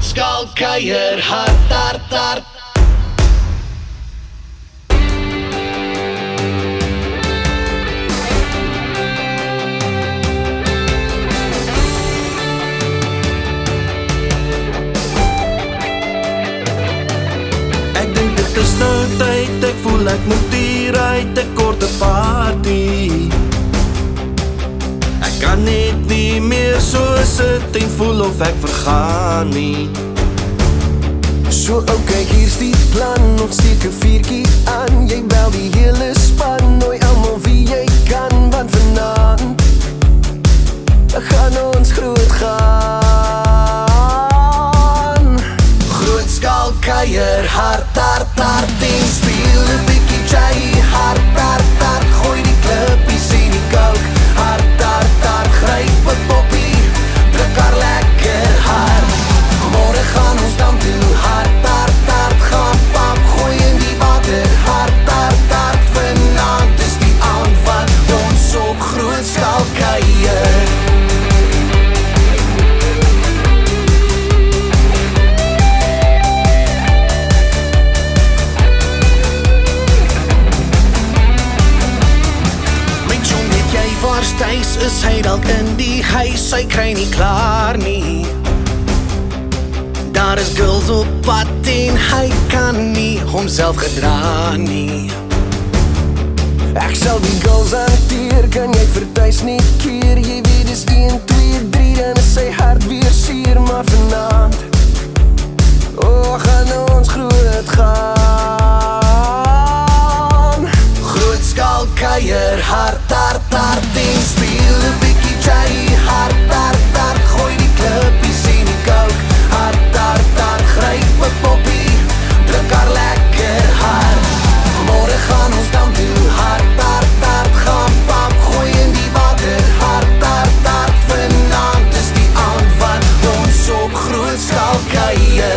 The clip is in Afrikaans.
groot skaal kuier, hart, hart, hart. Ek dink dit is nou tyd, ek voel ek moet hier uit 'n korte party. Ek kan net nie meer so sit en voel of ek vergaan nie. So okay, hier's die plan, ons steek 'n vuurtjie aan. Jy bel die hele span, nooi almal wie jy kan, want vanaand gaan ons groot gaan. Groot skaal kuier, hart, hart, hart, en speel 'n bietjie jay, hart, hart, hart, gooi die klippies in die coke, hart, hart, hart, gryp 'n poppie, druk haar lekker hard. Môre gaan ons dan toe, hart, hart, hart, gaan pap, gooi in die water, hart, hart, hart, vanaand is die aand van ons op groot skaal kuier. Thuis is hy dalk in die huis, hy kry nie klaar nie. Daar is girls op pad en hy kan nie homself gedra nie. Ek sal die girls hanteer, kan jy vir thuis nie keer. Jy weet dis 1, 2, 3, dan is sy hart weer seer. Maar vanaand, gaan ons groot gaan. Groot skaal kuier, hart, hart, hart, en speel 'n bietjie jay, hart, hart, hart, gooi die klippies in die coke, hart, hart, hart, gryp 'n poppie, druk haar lekker hard. Môre gaan ons dan toe, hart, hart, hart, gaan pap, gooi in die water, hart, hart, hart, vanaand is die aand van ons op groot skaal kuier.